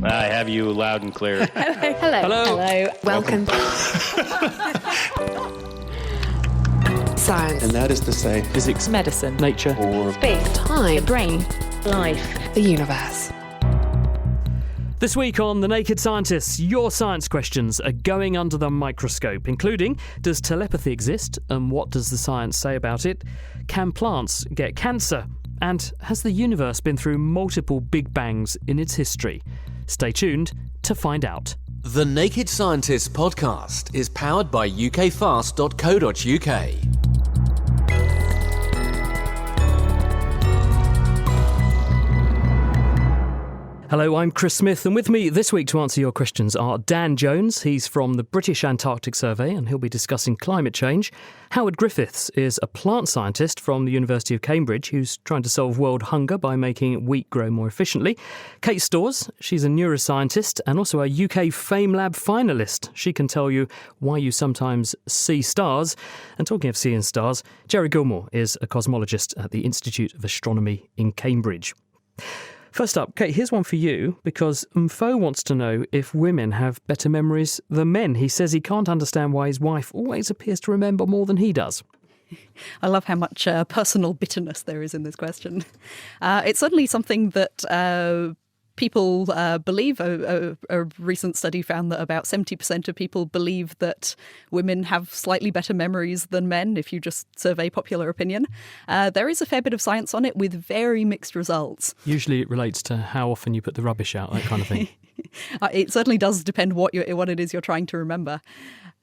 I have you loud and clear. Hello. Welcome. Science. And that is to say, physics, medicine, nature, or space, time, the brain, life, the universe. This week on The Naked Scientists, your science questions are going under the microscope, including, does telepathy exist and what does the science say about it? Can plants get cancer? And has the universe been through multiple big bangs in its history? Stay tuned to find out. The Naked Scientists podcast is powered by ukfast.co.uk. Hello, I'm Chris Smith, and with me this week to answer your questions are Dan Jones. He's from the British Antarctic Survey, and he'll be discussing climate change. Howard Griffiths is a plant scientist from the University of Cambridge who's trying to solve world hunger by making wheat grow more efficiently. Kate Storrs, she's a neuroscientist and also a UK FameLab finalist. She can tell you why you sometimes see stars. And talking of seeing stars, Jerry Gilmore is a cosmologist at the Institute of Astronomy in Cambridge. First up, Kate, here's one for you, because Mfo wants to know if women have better memories than men. He says he can't understand why his wife always appears to remember more than he does. I love how much personal bitterness there is in this question. It's certainly something that people believe. A recent study found that about 70% of people believe that women have slightly better memories than men, if you just survey popular opinion. There is a fair bit of science on it with very mixed results. Usually it relates to how often you put the rubbish out, that kind of thing. It certainly does depend what it is you're trying to remember.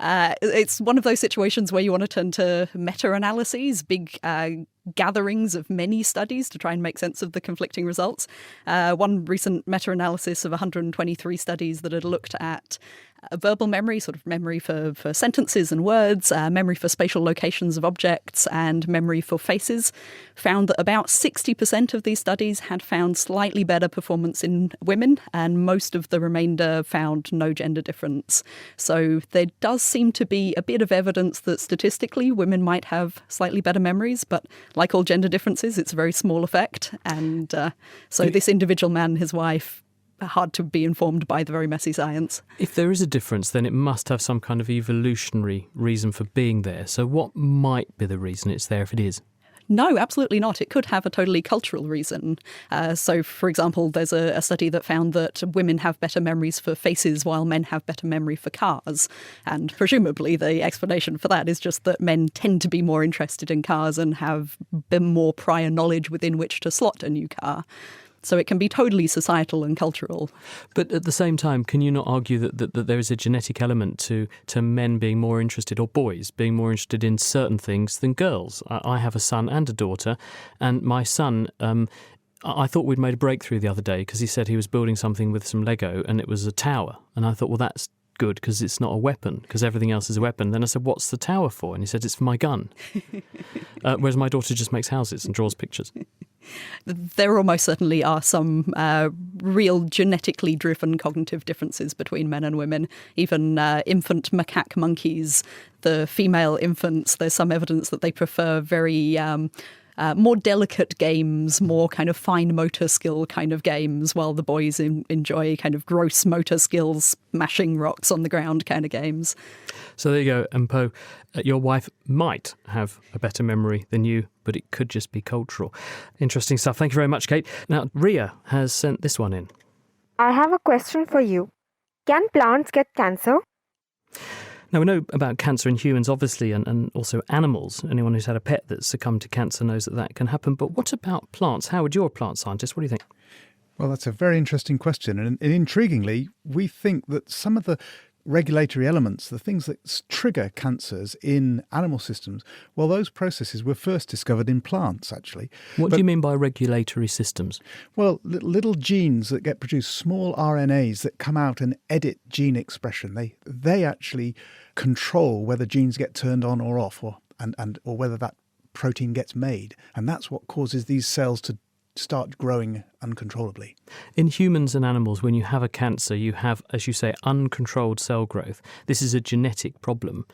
It's one of those situations where you want to turn to meta-analyses, big gatherings of many studies to try and make sense of the conflicting results. One recent meta-analysis of 123 studies that had looked at verbal memory, sort of memory for sentences and words, memory for spatial locations of objects, and memory for faces, found that about 60% of these studies had found slightly better performance in women, and most of the remainder found no gender difference. So there does seem to be a bit of evidence that statistically women might have slightly better memories, but like all gender differences, it's a very small effect. And so this individual man and his wife, hard to be informed by the very messy science. If there is a difference, then it must have some kind of evolutionary reason for being there. So what might be the reason it's there if it is? No, absolutely not. It could have a totally cultural reason. So, for example, there's a study that found that women have better memories for faces while men have better memory for cars. And presumably the explanation for that is just that men tend to be more interested in cars and have been more prior knowledge within which to slot a new car. So it can be totally societal and cultural. But at the same time, can you not argue that there is a genetic element to men being more interested, or boys being more interested in certain things than girls? I have a son and a daughter, and my son, I thought we'd made a breakthrough the other day because he said he was building something with some Lego and it was a tower. And I thought, well, that's good because it's not a weapon, because everything else is a weapon. Then I said, what's the tower for? And he said, it's for my gun. Whereas my daughter just makes houses and draws pictures. There almost certainly are some real genetically driven cognitive differences between men and women. Even infant macaque monkeys, the female infants, there's some evidence that they prefer very more delicate games, more kind of fine motor skill kind of games, while the boys enjoy kind of gross motor skills, smashing rocks on the ground kind of games. So there you go, Mpo. Your wife might have a better memory than you, but it could just be cultural. Interesting stuff. Thank you very much, Kate. Now, Ria has sent this one in. I have a question for you. Can plants get cancer? Now, we know about cancer in humans, obviously, and also animals. Anyone who's had a pet that's succumbed to cancer knows that can happen. But what about plants? Howard, you're a plant scientist. What do you think? Well, that's a very interesting question. And intriguingly, we think that some of the regulatory elements, the things that trigger cancers in animal systems, well, those processes were first discovered in plants, actually. What do you mean by regulatory systems? Well, little genes that get produced, small RNAs that come out and edit gene expression. They actually control whether genes get turned on or off, or whether that protein gets made. And that's what causes these cells to start growing uncontrollably. In humans and animals, when you have a cancer, you have, as you say, uncontrolled cell growth. This is a genetic problem.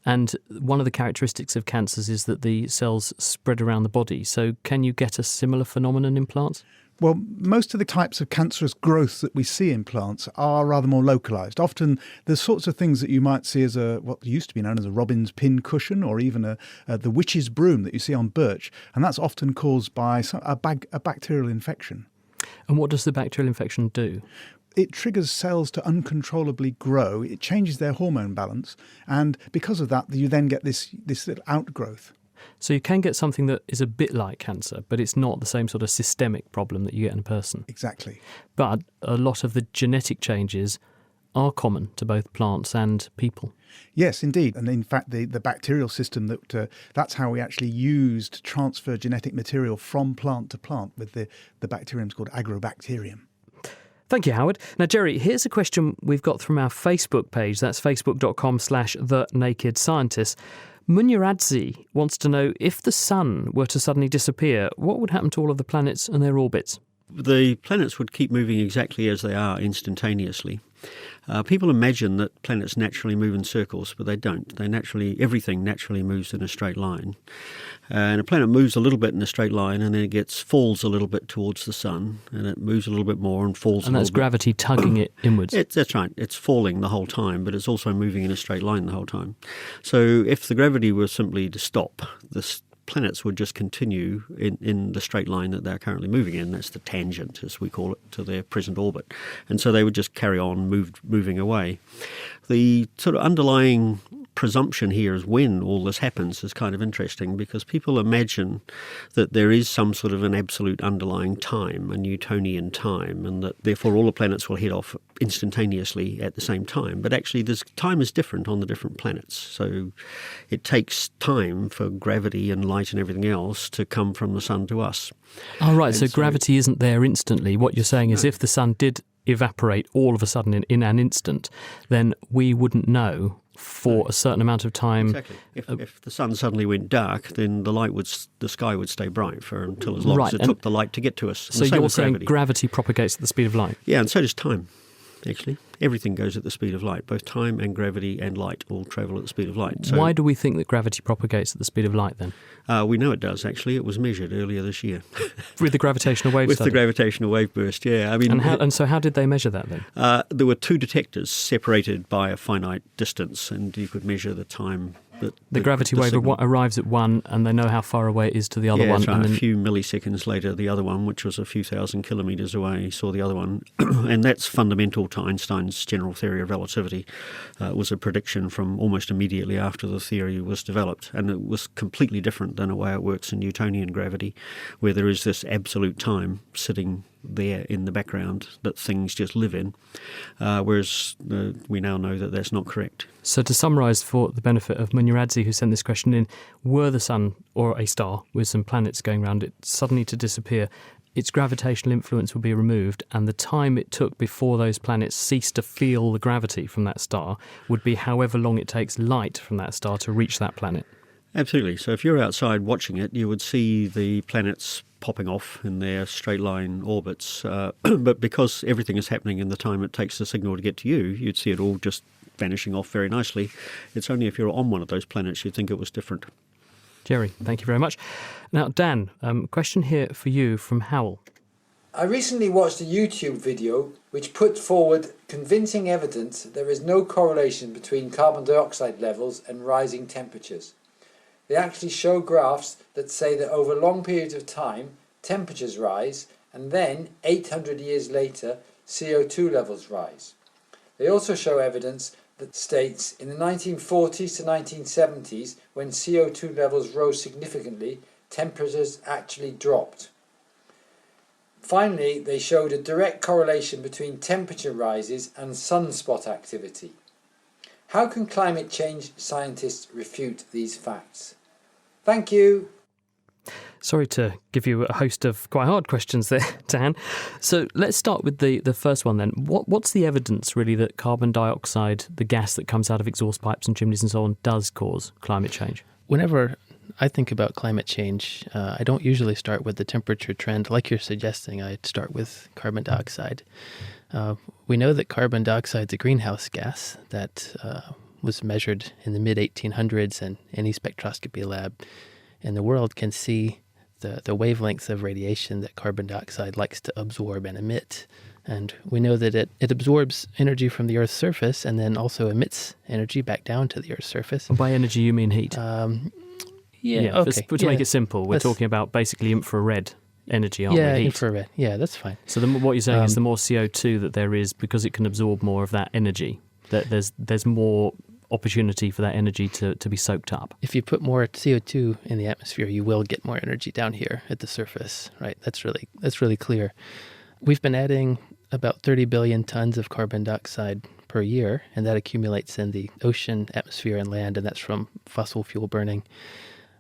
And one of the characteristics of cancers is that the cells spread around the body. So can you get a similar phenomenon in plants? Well, most of the types of cancerous growth that we see in plants are rather more localised. Often the sorts of things that you might see as what used to be known as a robin's pin cushion, or even the witch's broom that you see on birch, and that's often caused by a bacterial infection. And what does the bacterial infection do? It triggers cells to uncontrollably grow. It changes their hormone balance, and because of that, you then get this little outgrowth. So you can get something that is a bit like cancer, but it's not the same sort of systemic problem that you get in a person. Exactly. But a lot of the genetic changes are common to both plants and people. Yes, indeed. And in fact, the bacterial system, that's how we actually used to transfer genetic material from plant to plant with the bacterium called agrobacterium. Thank you, Howard. Now, Jerry, here's a question we've got from our Facebook page. That's facebook.com/thenakedscientist. Munyaradzi wants to know, if the sun were to suddenly disappear, what would happen to all of the planets and their orbits? The planets would keep moving exactly as they are instantaneously. People imagine that planets naturally move in circles, but they don't. Everything naturally moves in a straight line. And a planet moves a little bit in a straight line, and then it falls a little bit towards the sun, and it moves a little bit more and falls a little bit. And that's gravity tugging it inwards. That's right. It's falling the whole time, but it's also moving in a straight line the whole time. So if the gravity were simply to stop, the planets would just continue in the straight line that they're currently moving in. That's the tangent, as we call it, to their present orbit. And so they would just carry on moving away. The sort of underlying presumption here is when all this happens is kind of interesting, because people imagine that there is some sort of an absolute underlying time, a Newtonian time, and that therefore all the planets will head off instantaneously at the same time. But actually time is different on the different planets. So it takes time for gravity and light and everything else to come from the sun to us. Oh, right. So gravity isn't there instantly. What you're saying is if the sun did evaporate all of a sudden in an instant, then we wouldn't know for a certain amount of time. Exactly. If the sun suddenly went dark, then the sky would stay bright until as long as it took the light to get to us. So you're saying gravity propagates at the speed of light? Yeah, and so does time, actually. Everything goes at the speed of light. Both time and gravity and light all travel at the speed of light. So why do we think that gravity propagates at the speed of light then? We know it does, actually. It was measured earlier this year. With the gravitational wave With study? the gravitational wave burst, yeah. And so how did they measure that then? There were two detectors separated by a finite distance, and you could measure the time. The gravity wave arrives at one, and they know how far away it is to the other one. That's right. And then a few milliseconds later, the other one, which was a few thousand kilometres away, saw the other one. And that's fundamental to Einstein's general theory of relativity. It was a prediction from almost immediately after the theory was developed. And it was completely different than the way it works in Newtonian gravity, where there is this absolute time sitting there in the background that things just live in, whereas we now know that that's not correct. So to summarise for the benefit of Munyaradzi, who sent this question in, were the sun or a star with some planets going around it suddenly to disappear, its gravitational influence would be removed, and the time it took before those planets ceased to feel the gravity from that star would be however long it takes light from that star to reach that planet. Absolutely. So if you're outside watching it, you would see the planets popping off in their straight line orbits. But because everything is happening in the time it takes the signal to get to you, you'd see it all just vanishing off very nicely. It's only if you're on one of those planets you'd think it was different. Jerry, thank you very much. Now, Dan, question here for you from Howell. I recently watched a YouTube video which put forward convincing evidence that there is no correlation between carbon dioxide levels and rising temperatures. They actually show graphs that say that over long periods of time, temperatures rise, and then 800 years later, CO2 levels rise. They also show evidence that states in the 1940s to 1970s, when CO2 levels rose significantly, temperatures actually dropped. Finally, they showed a direct correlation between temperature rises and sunspot activity. How can climate change scientists refute these facts? Thank you. Sorry to give you a host of quite hard questions there, Dan. So let's start with the first one then. What's the evidence really that carbon dioxide, the gas that comes out of exhaust pipes and chimneys and so on, does cause climate change? Whenever I think about climate change, I don't usually start with the temperature trend. Like you're suggesting, I'd start with carbon dioxide. We know that carbon dioxide is a greenhouse gas that was measured in the mid-1800s, and any spectroscopy lab in the world can see the wavelengths of radiation that carbon dioxide likes to absorb and emit. And we know that it absorbs energy from the Earth's surface and then also emits energy back down to the Earth's surface. And by energy, you mean heat? Okay. To make it simple, we're talking about basically infrared energy, aren't we? Heat. Infrared. Yeah, that's fine. So what you're saying is the more CO2 that there is, because it can absorb more of that energy, that there's more opportunity for that energy to be soaked up. If you put more CO2 in the atmosphere, you will get more energy down here at the surface, right? That's really clear. We've been adding about 30 billion tons of carbon dioxide per year, and that accumulates in the ocean, atmosphere, and land, and that's from fossil fuel burning.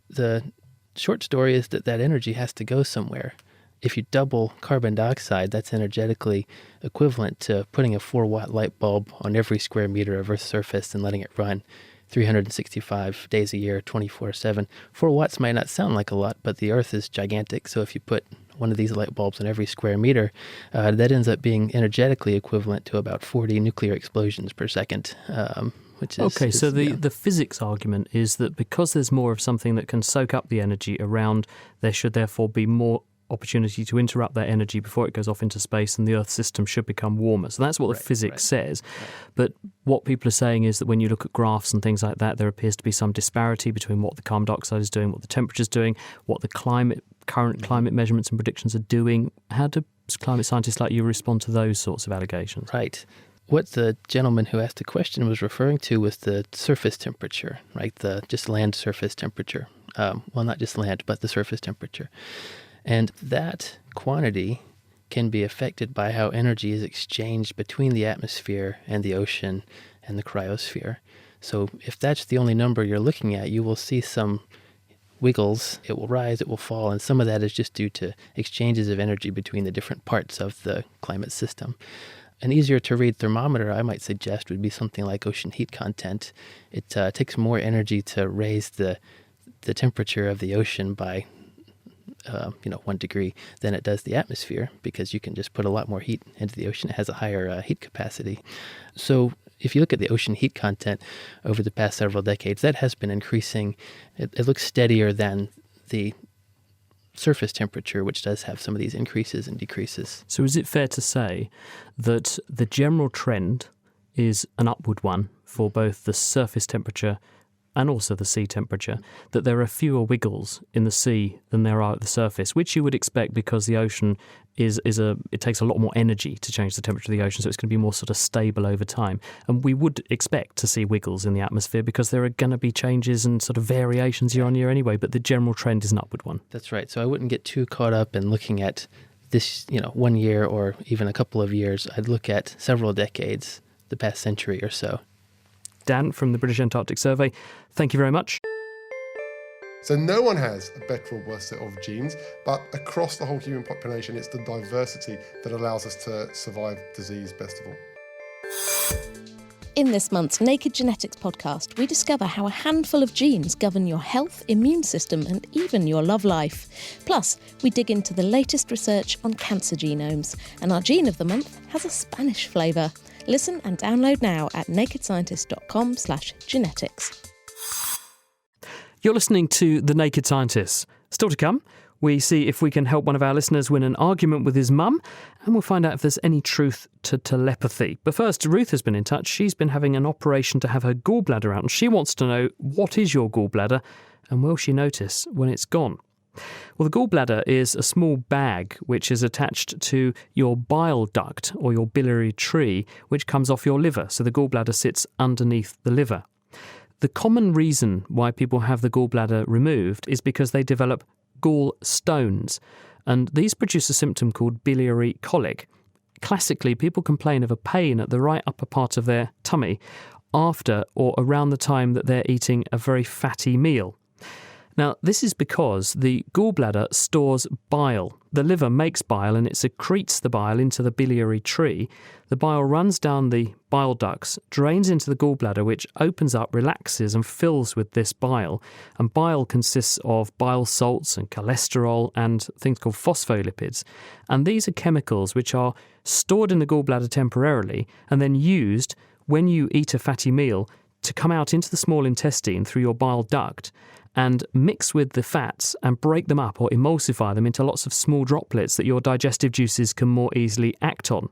The short story is that energy has to go somewhere. If you double carbon dioxide, that's energetically equivalent to putting a 4-watt light bulb on every square meter of Earth's surface and letting it run 365 days a year, 24/7. 4 watts might not sound like a lot, but the Earth is gigantic, so if you put one of these light bulbs on every square meter, that ends up being energetically equivalent to about 40 nuclear explosions per second, which is... Okay, so the physics argument is that because there's more of something that can soak up the energy around, there should therefore be more opportunity to interrupt that energy before it goes off into space, and the Earth system should become warmer. So that's what the physics says. Right. But what people are saying is that when you look at graphs and things like that, there appears to be some disparity between what the carbon dioxide is doing, what the temperature is doing, what the current climate measurements and predictions are doing. How do climate scientists like you respond to those sorts of allegations? Right. What the gentleman who asked the question was referring to was the surface temperature, right? The just land surface temperature. Well, not just land, but the surface temperature. And that quantity can be affected by how energy is exchanged between the atmosphere and the ocean and the cryosphere. So if that's the only number you're looking at, you will see some wiggles. It will rise, it will fall, and some of that is just due to exchanges of energy between the different parts of the climate system. An easier to read thermometer, I might suggest, would be something like ocean heat content. It takes more energy to raise the temperature of the ocean by 1 degree than it does the atmosphere, because you can just put a lot more heat into the ocean. It has a higher heat capacity. So if you look at the ocean heat content over the past several decades, that has been increasing. It looks steadier than the surface temperature, which does have some of these increases and decreases. So is it fair to say that the general trend is an upward one for both the surface temperature and also the sea temperature, that there are fewer wiggles in the sea than there are at the surface, which you would expect because the ocean it takes a lot more energy to change the temperature of the ocean, so it's going to be more sort of stable over time. And we would expect to see wiggles in the atmosphere because there are going to be changes and sort of variations year on year anyway, but the general trend is an upward one. That's right. So I wouldn't get too caught up in looking at this, 1 year or even a couple of years. I'd look at several decades, the past century or so. Dan from the British Antarctic Survey, thank you very much. So no one has a better or worse set of genes, but across the whole human population, it's the diversity that allows us to survive disease best of all. In this month's Naked Genetics podcast, we discover how a handful of genes govern your health, immune system, and even your love life. Plus, we dig into the latest research on cancer genomes, and our gene of the month has a Spanish flavour. Listen and download now at nakedscientist.com/genetics. You're listening to The Naked Scientists. Still to come, we see if we can help one of our listeners win an argument with his mum, and we'll find out if there's any truth to telepathy. But first, Ruth has been in touch. She's been having an operation to have her gallbladder out, and she wants to know, what is your gallbladder, and will she notice when it's gone? Well, the gallbladder is a small bag which is attached to your bile duct or your biliary tree, which comes off your liver. So the gallbladder sits underneath the liver. The common reason why people have the gallbladder removed is because they develop gallstones, and these produce a symptom called biliary colic. Classically, people complain of a pain at the right upper part of their tummy after or around the time that they're eating a very fatty meal. Now, this is because the gallbladder stores bile. The liver makes bile and it secretes the bile into the biliary tree. The bile runs down the bile ducts, drains into the gallbladder, which opens up, relaxes and fills with this bile. And bile consists of bile salts and cholesterol and things called phospholipids. And these are chemicals which are stored in the gallbladder temporarily and then used when you eat a fatty meal to come out into the small intestine through your bile duct and mix with the fats and break them up or emulsify them into lots of small droplets that your digestive juices can more easily act on.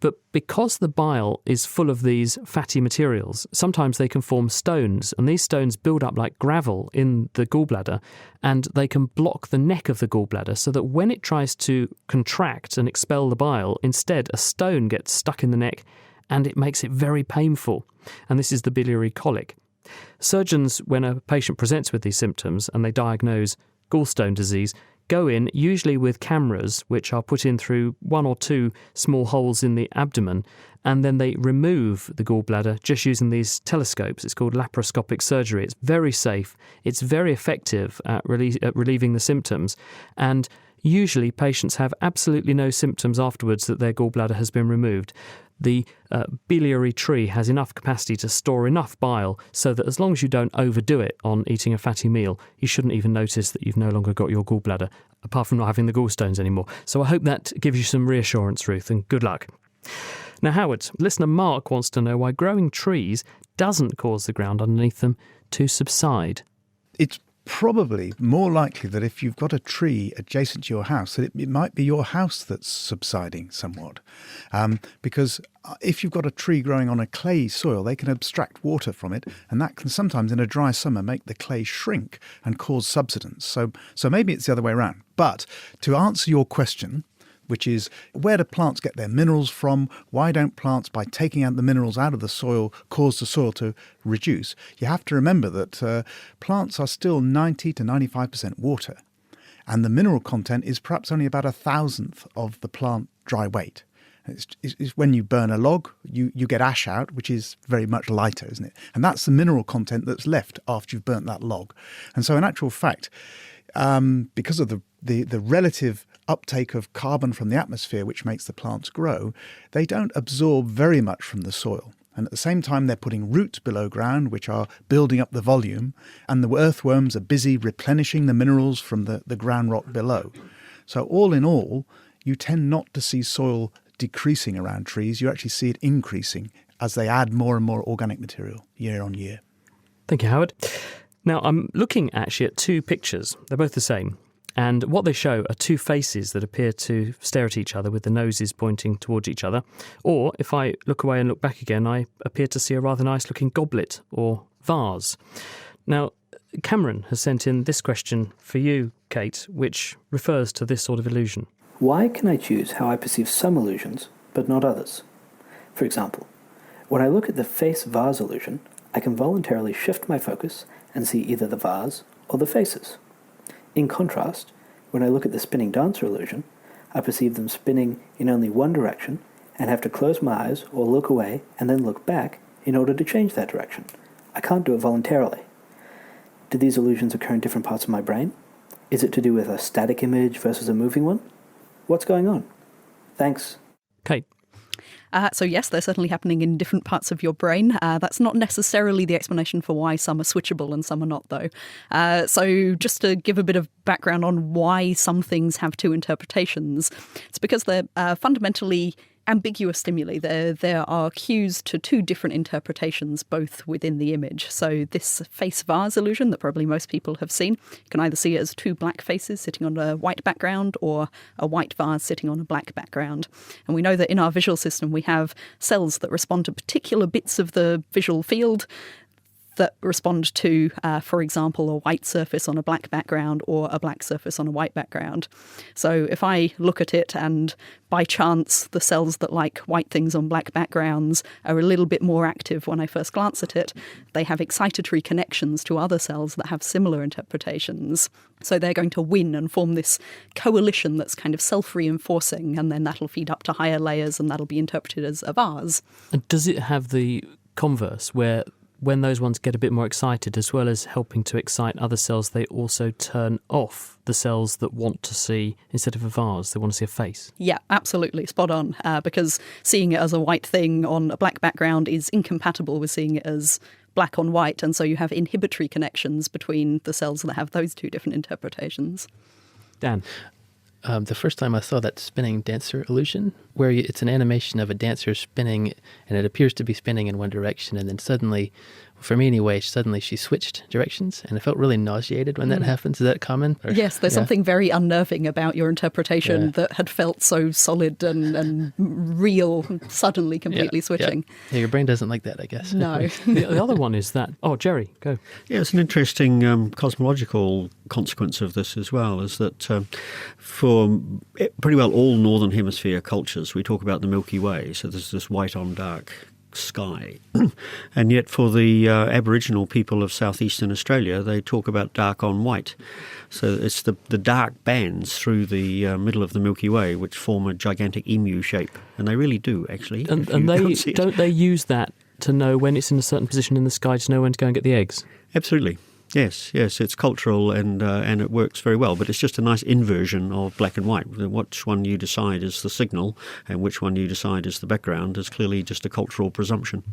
But because the bile is full of these fatty materials, sometimes they can form stones, and these stones build up like gravel in the gallbladder, and they can block the neck of the gallbladder so that when it tries to contract and expel the bile, instead a stone gets stuck in the neck and it makes it very painful. And this is the biliary colic. Surgeons, when a patient presents with these symptoms and they diagnose gallstone disease, go in, usually with cameras which are put in through 1 or 2 small holes in the abdomen, and then they remove the gallbladder just using these telescopes. It's called laparoscopic surgery. It's very safe. It's very effective at relieving the symptoms. And usually patients have absolutely no symptoms afterwards that their gallbladder has been removed. The biliary tree has enough capacity to store enough bile so that as long as you don't overdo it on eating a fatty meal, you shouldn't even notice that you've no longer got your gallbladder, apart from not having the gallstones anymore. So I hope that gives you some reassurance, Ruth, and good luck. Now, Howard, listener Mark wants to know why growing trees doesn't cause the ground underneath them to subside. It's probably more likely that if you've got a tree adjacent to your house, that it might be your house that's subsiding somewhat. Because if you've got a tree growing on a clay soil, they can abstract water from it, and that can sometimes in a dry summer make the clay shrink and cause subsidence. So maybe it's the other way around. But to answer your question, which is where do plants get their minerals from? Why don't plants, by taking out the minerals out of the soil, cause the soil to reduce? You have to remember that plants are still 90 to 95% water, and the mineral content is perhaps only about 1,000th of the plant dry weight. It's when you burn a log, you get ash out, which is very much lighter, isn't it? And that's the mineral content that's left after you've burnt that log. And so in actual fact, because of the relative uptake of carbon from the atmosphere, which makes the plants grow, they don't absorb very much from the soil. And at the same time, they're putting roots below ground, which are building up the volume, and the earthworms are busy replenishing the minerals from the ground rock below. So all in all, you tend not to see soil decreasing around trees. You actually see it increasing as they add more and more organic material year on year. Thank you, Howard. Now, I'm looking actually at 2 pictures. They're both the same. And what they show are 2 faces that appear to stare at each other with the noses pointing towards each other. Or, if I look away and look back again, I appear to see a rather nice-looking goblet or vase. Now, Cameron has sent in this question for you, Kate, which refers to this sort of illusion. Why can I choose how I perceive some illusions, but not others? For example, when I look at the face vase illusion, I can voluntarily shift my focus and see either the vase or the faces. In contrast, when I look at the spinning dancer illusion, I perceive them spinning in only one direction and have to close my eyes or look away and then look back in order to change that direction. I can't do it voluntarily. Do these illusions occur in different parts of my brain? Is it to do with a static image versus a moving one? What's going on? Thanks. Kate. So yes, they're certainly happening in different parts of your brain. That's not necessarily the explanation for why some are switchable and some are not, though. So just to give a bit of background on why some things have 2 interpretations, it's because they're fundamentally ambiguous stimuli. There are cues to 2 different interpretations, both within the image. So this face vase illusion that probably most people have seen, you can either see it as 2 black faces sitting on a white background or a white vase sitting on a black background. And we know that in our visual system we have cells that respond to particular bits of the visual field that respond to, for example, a white surface on a black background or a black surface on a white background. So if I look at it and by chance the cells that like white things on black backgrounds are a little bit more active when I first glance at it, they have excitatory connections to other cells that have similar interpretations. So they're going to win and form this coalition that's kind of self-reinforcing, and then that'll feed up to higher layers and that'll be interpreted as a vase. And does it have the converse where when those ones get a bit more excited, as well as helping to excite other cells, they also turn off the cells that want to see, instead of a vase, they want to see a face? Yeah, absolutely. Spot on. Because seeing it as a white thing on a black background is incompatible with seeing it as black on white. And so you have inhibitory connections between the cells that have those 2 different interpretations. Dan? The first time I saw that spinning dancer illusion, where it's an animation of a dancer spinning, and it appears to be spinning in one direction, and then suddenly, for me anyway, suddenly she switched directions, and I felt really nauseated when that happens. Is that common? Yes, there's something very unnerving about your interpretation that had felt so solid and real, suddenly completely switching. Yeah, your brain doesn't like that, I guess. No. The other one is that... Oh, Jerry, go. Yeah, it's an interesting cosmological consequence of this as well, is that for pretty well all Northern Hemisphere cultures, we talk about the Milky Way, so there's this white on dark sky. And yet for the Aboriginal people of southeastern Australia, they talk about dark on white. So it's the dark bands through the middle of the Milky Way which form a gigantic emu shape. And they really do, actually. And don't they use that to know when it's in a certain position in the sky to know when to go and get the eggs? Absolutely. Yes, it's cultural and it works very well, but it's just a nice inversion of black and white. Which one you decide is the signal and which one you decide is the background is clearly just a cultural presumption.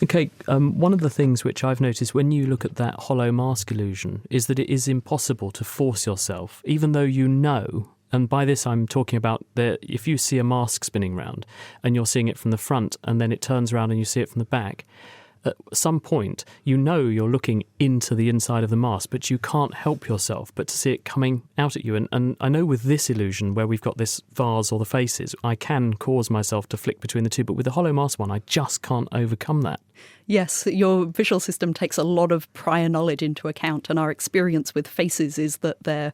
Okay, one of the things which I've noticed when you look at that hollow mask illusion is that it is impossible to force yourself, even though you know. And by this I'm talking about if you see a mask spinning round and you're seeing it from the front and then it turns around and you see it from the back, at some point you know you're looking into the inside of the mask, but you can't help yourself but to see it coming out at you. And I know with this illusion where we've got this vase or the faces, I can cause myself to flick between the two, but with the hollow mask one I just can't overcome that. Yes, your visual system takes a lot of prior knowledge into account, and our experience with faces is that they're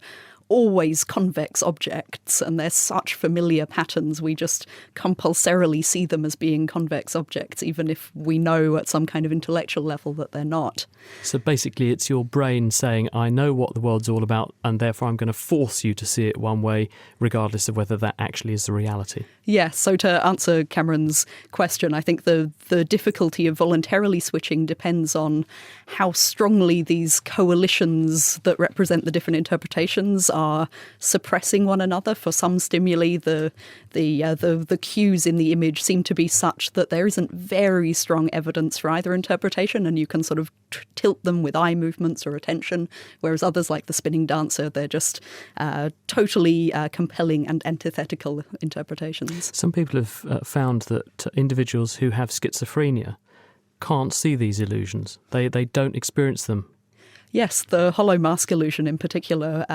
always convex objects, and they're such familiar patterns, we just compulsorily see them as being convex objects, even if we know at some kind of intellectual level that they're not. So basically it's your brain saying, I know what the world's all about, and therefore I'm going to force you to see it one way, regardless of whether that actually is the reality. Yes, so to answer Cameron's question, I think the difficulty of voluntarily switching depends on how strongly these coalitions that represent the different interpretations are suppressing one another. For some stimuli, the cues in the image seem to be such that there isn't very strong evidence for either interpretation, and you can sort of tilt them with eye movements or attention, whereas others, like the spinning dancer, they're just totally compelling and antithetical interpretations. Some people have found that individuals who have schizophrenia can't see these illusions. They don't experience them. Yes, the hollow mask illusion in particular,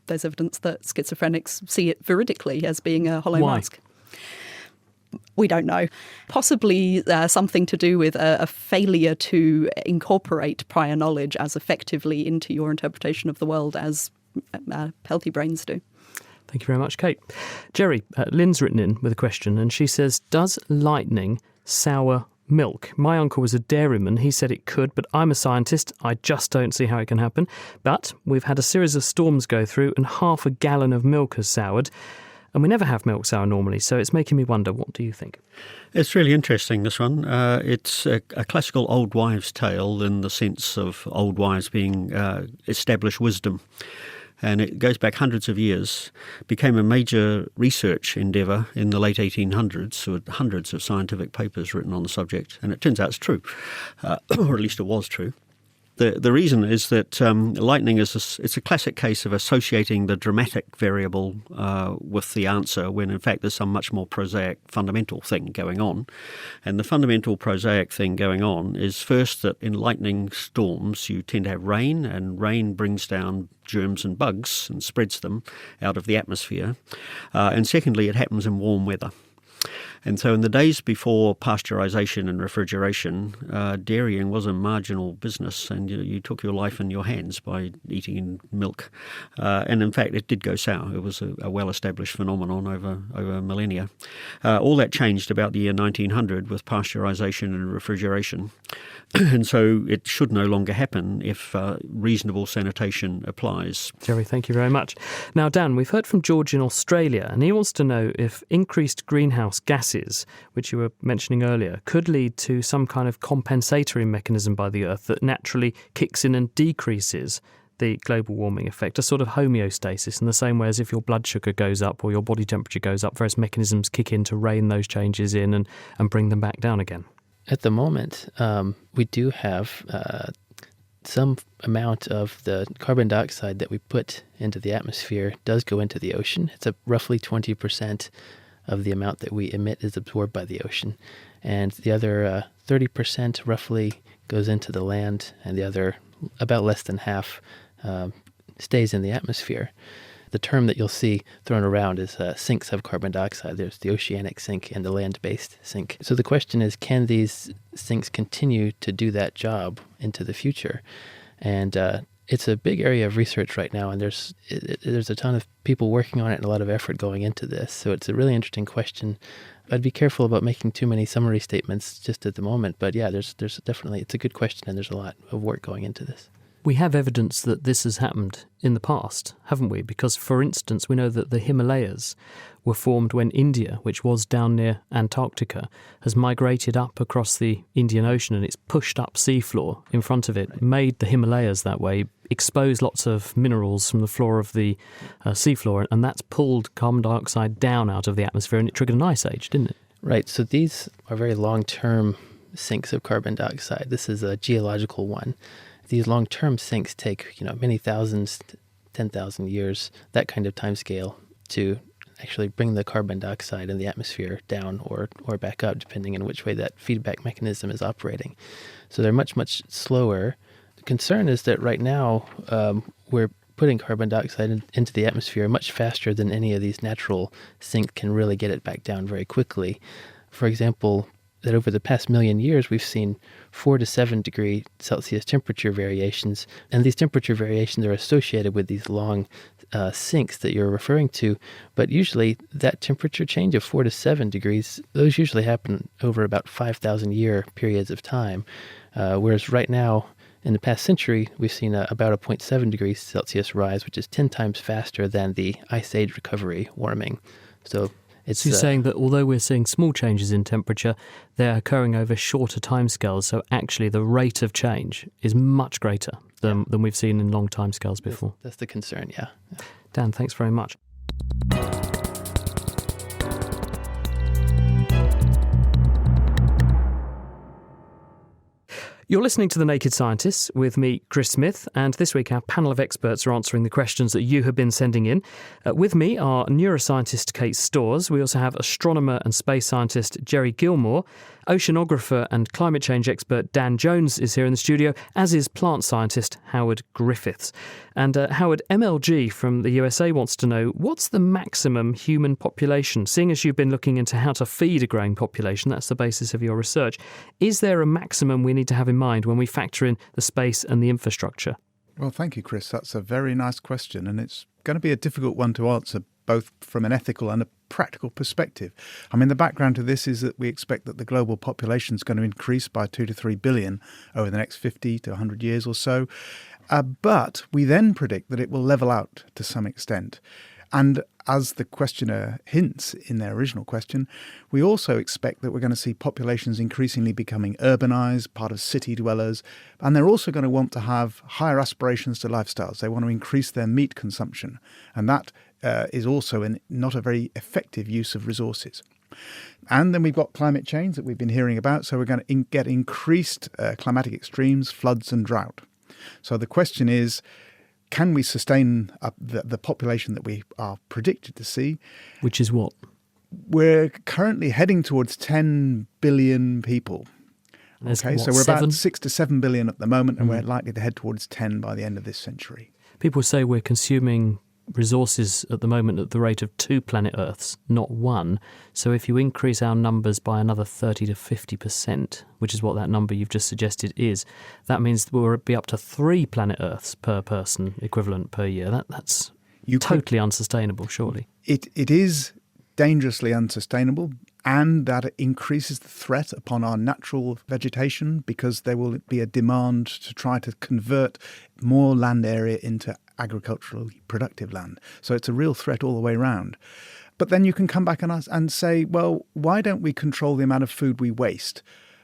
there's evidence that schizophrenics see it veridically as being a hollow mask. We don't know. Possibly something to do with a failure to incorporate prior knowledge as effectively into your interpretation of the world as healthy brains do. Thank you very much, Kate. Jerry, Lynn's written in with a question, and she says, does lightning sour milk? My uncle was a dairyman. He said it could, but I'm a scientist. I just don't see how it can happen. But we've had a series of storms go through and 1/2 gallon of milk has soured. And we never have milk sour normally, so it's making me wonder, what do you think? It's really interesting, this one. It's a classical old wives' tale in the sense of old wives being established wisdom. And it goes back hundreds of years, became a major research endeavour in the late 1800s, with hundreds of scientific papers written on the subject, and it turns out it's true, or at least it was true. The reason is that lightning it's a classic case of associating the dramatic variable with the answer when in fact there's some much more prosaic fundamental thing going on. And the fundamental prosaic thing going on is first that in lightning storms you tend to have rain, and rain brings down germs and bugs and spreads them out of the atmosphere. And secondly, it happens in warm weather. And so in the days before pasteurisation and refrigeration, dairying was a marginal business, and you took your life in your hands by eating milk. And in fact, it did go sour. It was a well-established phenomenon over millennia. All that changed about the year 1900 with pasteurisation and refrigeration. And so it should no longer happen if reasonable sanitation applies. Jerry, thank you very much. Now, Dan, we've heard from George in Australia, and he wants to know if increased greenhouse gases, which you were mentioning earlier, could lead to some kind of compensatory mechanism by the Earth that naturally kicks in and decreases the global warming effect, a sort of homeostasis, in the same way as if your blood sugar goes up or your body temperature goes up, various mechanisms kick in to rein those changes in and bring them back down again. At the moment, we do have some amount of the carbon dioxide that we put into the atmosphere does go into the ocean. It's roughly 20% of the amount that we emit is absorbed by the ocean. And the other 30% roughly goes into the land, and the other, about less than half, stays in the atmosphere. The term that you'll see thrown around is sinks of carbon dioxide. There's the oceanic sink and the land-based sink. So the question is, can these sinks continue to do that job into the future? And it's a big area of research right now, and there's a ton of people working on it and a lot of effort going into this. So it's a really interesting question. I'd be careful about making too many summary statements just at the moment. But yeah, there's definitely, it's a good question, and there's a lot of work going into this. We have evidence that this has happened in the past, haven't we? Because, for instance, we know that the Himalayas were formed when India, which was down near Antarctica, has migrated up across the Indian Ocean, and it's pushed up seafloor in front of it, made the Himalayas that way, exposed lots of minerals from the floor of the seafloor, and that's pulled carbon dioxide down out of the atmosphere, and it triggered an ice age, didn't it? Right, so these are very long-term sinks of carbon dioxide. This is a geological one. These long-term sinks take, many thousands, 10,000 years, that kind of time scale, to actually bring the carbon dioxide in the atmosphere down or back up, depending on which way that feedback mechanism is operating. So they're much, much slower. The concern is that right now we're putting carbon dioxide into the atmosphere much faster than any of these natural sinks can really get it back down very quickly. For example, that over the past million years, we've seen 4 to 7 degree Celsius temperature variations. And these temperature variations are associated with these long sinks that you're referring to. But usually that temperature change of 4 to 7 degrees, those usually happen over about 5,000 year periods of time. Whereas right now, in the past century, we've seen about a 0.7 degrees Celsius rise, which is 10 times faster than the ice age recovery warming. So you're saying that although we're seeing small changes in temperature, they're occurring over shorter timescales, so actually the rate of change is much greater than we've seen in long timescales before. That's the concern, yeah. Dan, thanks very much. You're listening to The Naked Scientists with me, Chris Smith, and this week our panel of experts are answering the questions that you have been sending in. With me are neuroscientist Kate Storrs. We also have astronomer and space scientist Jerry Gilmore. Oceanographer and climate change expert Dan Jones is here in the studio, as is plant scientist Howard Griffiths. And Howard, MLG from the USA wants to know, what's the maximum human population? Seeing as you've been looking into how to feed a growing population, that's the basis of your research, is there a maximum we need to have in mind when we factor in the space and the infrastructure? Well, thank you, Chris. That's a very nice question, and it's going to be a difficult one to answer, both from an ethical and a practical perspective. I mean, the background to this is that we expect that the global population is going to increase by 2 to 3 billion over the next 50 to 100 years or so. But we then predict that it will level out to some extent. And as the questioner hints in their original question, we also expect that we're going to see populations increasingly becoming urbanised, part of city dwellers, and they're also going to want to have higher aspirations to lifestyles. They want to increase their meat consumption, and that is also not a very effective use of resources. And then we've got climate change that we've been hearing about, so we're going to get increased climatic extremes, floods and drought. So the question is, can we sustain the population that we are predicted to see? Which is what? We're currently heading towards 10 billion people. Okay, so we're about 6 to 7 billion at the moment, and we're likely to head towards 10 by the end of this century. People say we're consuming resources at the moment at the rate of 2 planet Earths, not 1. So if you increase our numbers by another 30 to 50%, which is what that number you've just suggested is, that means we'll be up to 3 planet Earths per person equivalent per year. That's totally unsustainable, surely. It is dangerously unsustainable, and that increases the threat upon our natural vegetation, because there will be a demand to try to convert more land area into agriculturally productive land. So it's a real threat all the way around. But then you can come back and say, well, why don't we control the amount of food we waste?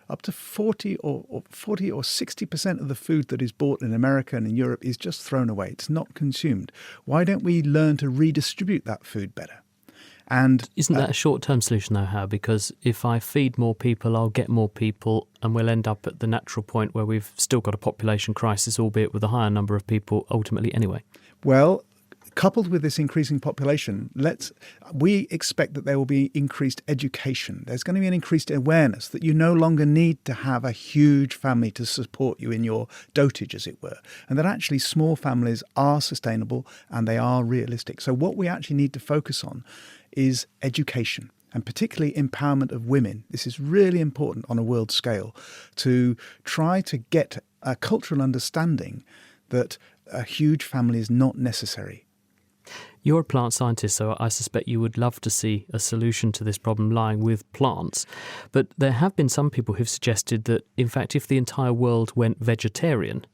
Up to 40 or 60% of the food that is bought in America and in Europe is just thrown away. It's not consumed. Why don't we learn to redistribute that food better? And isn't that a short-term solution, though, Hal? Because if I feed more people, I'll get more people, and we'll end up at the natural point where we've still got a population crisis, albeit with a higher number of people ultimately anyway. Well, Coupled with this increasing population, we expect that there will be increased education. There's going to be an increased awareness that you no longer need to have a huge family to support you in your dotage, as it were, and that actually small families are sustainable and they are realistic. So what we actually need to focus on is education, and particularly empowerment of women. This is really important on a world scale, to try to get a cultural understanding that a huge family is not necessary. You're a plant scientist, so I suspect you would love to see a solution to this problem lying with plants. But there have been some people who've suggested that, in fact, if the entire world went vegetarian,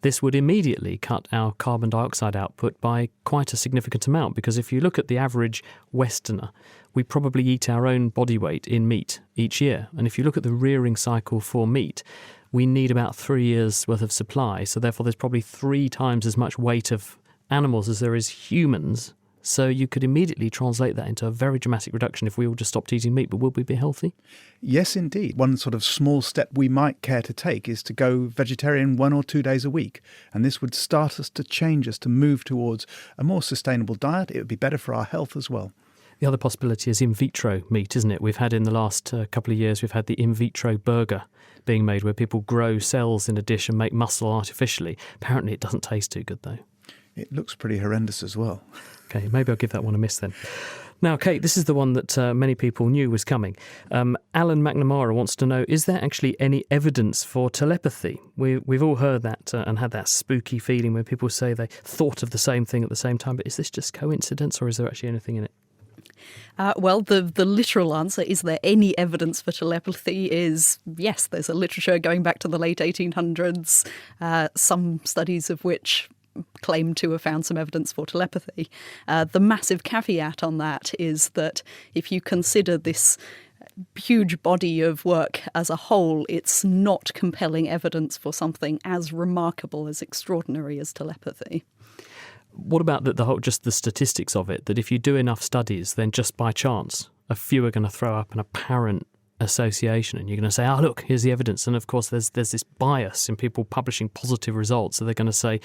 this would immediately cut our carbon dioxide output by quite a significant amount, because if you look at the average Westerner, we probably eat our own body weight in meat each year. And if you look at the rearing cycle for meat, we need about 3 years' worth of supply. So therefore, there's probably 3 times as much weight of animals as there is humans. So you could immediately translate that into a very dramatic reduction if we all just stopped eating meat. But would we be healthy? Yes, indeed. One sort of small step we might care to take is to go vegetarian 1 or 2 days a week. And this would start us to change us to move towards a more sustainable diet. It would be better for our health as well. The other possibility is in vitro meat, isn't it? We've had in the last couple of years, we've had the in vitro burger being made where people grow cells in a dish and make muscle artificially. Apparently it doesn't taste too good, though. It looks pretty horrendous as well. OK, maybe I'll give that one a miss then. Now, Kate, this is the one that many people knew was coming. Alan McNamara wants to know, is there actually any evidence for telepathy? We've all heard that and had that spooky feeling when people say they thought of the same thing at the same time. But is this just coincidence, or is there actually anything in it? Well, the literal answer, is there any evidence for telepathy, is yes. There's a literature going back to the late 1800s, some studies of which claim to have found some evidence for telepathy. The massive caveat on that is that if you consider this huge body of work as a whole, it's not compelling evidence for something as remarkable, as extraordinary as telepathy. What about just the statistics of it, that if you do enough studies, then just by chance, a few are going to throw up an apparent association and you're going to say, oh, look, here's the evidence. And of course, there's this bias in people publishing positive results. So they're going to say,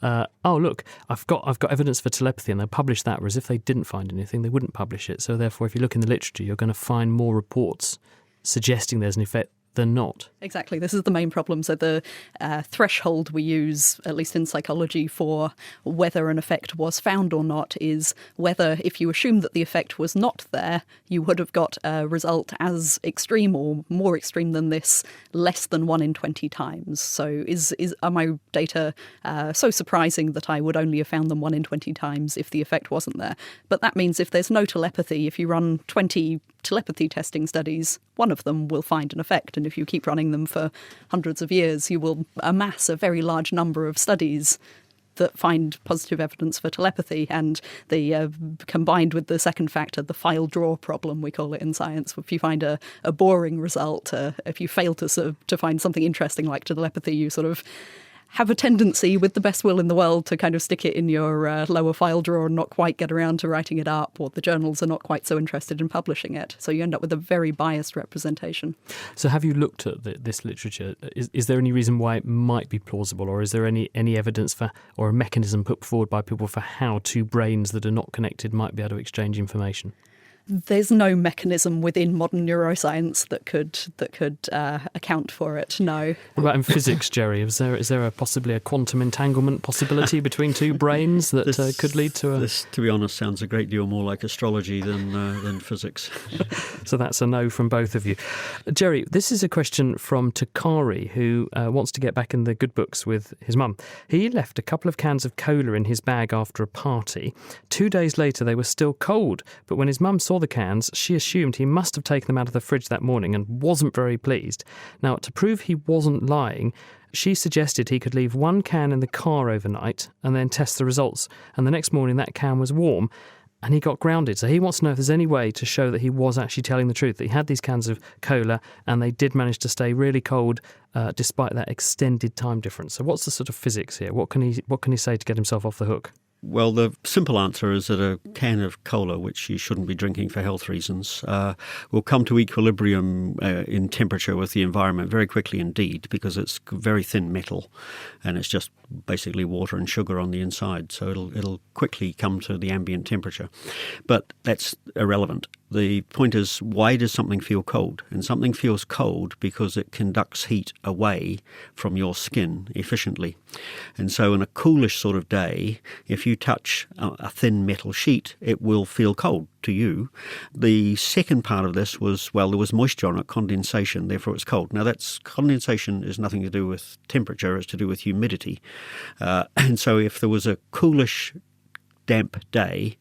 oh, look, I've got evidence for telepathy, and they'll publish that. Whereas if they didn't find anything, they wouldn't publish it. So therefore, if you look in the literature, you're going to find more reports suggesting there's an effect than not. Exactly. This is the main problem. So the threshold we use, at least in psychology, for whether an effect was found or not is whether, if you assume that the effect was not there, you would have got a result as extreme or more extreme than this less than 1 in 20 times. So are my data so surprising that I would only have found them 1 in 20 times if the effect wasn't there? But that means if there's no telepathy, if you run 20 telepathy testing studies, one of them will find an effect. And if you keep running them for hundreds of years, you will amass a very large number of studies that find positive evidence for telepathy. And the combined with the second factor, the file draw problem, we call it in science. If you find a boring result, if you fail to find something interesting like telepathy, you sort of have a tendency, with the best will in the world, to kind of stick it in your lower file drawer and not quite get around to writing it up, or the journals are not quite so interested in publishing it. So you end up with a very biased representation. So have you looked at this literature? Is there any reason why it might be plausible, or is there any evidence for, or a mechanism put forward by people for how two brains that are not connected might be able to exchange information? There's no mechanism within modern neuroscience that could account for it. No. What about in physics, Jerry? Is there possibly a quantum entanglement possibility between two brains that could lead to a? This, to be honest, sounds a great deal more like astrology than physics. So that's a no from both of you, Jerry. This is a question from Takari, who wants to get back in the good books with his mum. He left a couple of cans of cola in his bag after a party. 2 days later, they were still cold, but when his mum saw the cans, she assumed he must have taken them out of the fridge that morning and wasn't very pleased. Now, to prove he wasn't lying, she suggested he could leave 1 can in the car overnight and then test the results. And the next morning that can was warm and he got grounded. So he wants to know if there's any way to show that he was actually telling the truth, that he had these cans of cola and they did manage to stay really cold despite that extended time difference. So what's the sort of physics here? What can he say to get himself off the hook? Well, the simple answer is that a can of cola, which you shouldn't be drinking for health reasons, will come to equilibrium in temperature with the environment very quickly indeed, because it's very thin metal and it's just basically water and sugar on the inside, so it'll quickly come to the ambient temperature. But that's irrelevant. The point is, why does something feel cold? And something feels cold because it conducts heat away from your skin efficiently. And so in a coolish sort of day, if you touch a thin metal sheet, it will feel cold to you. The second part of this was, well, there was moisture on it, condensation, therefore it's cold. Now that's condensation is nothing to do with temperature, it's to do with humidity. And so if there was a coolish, damp day,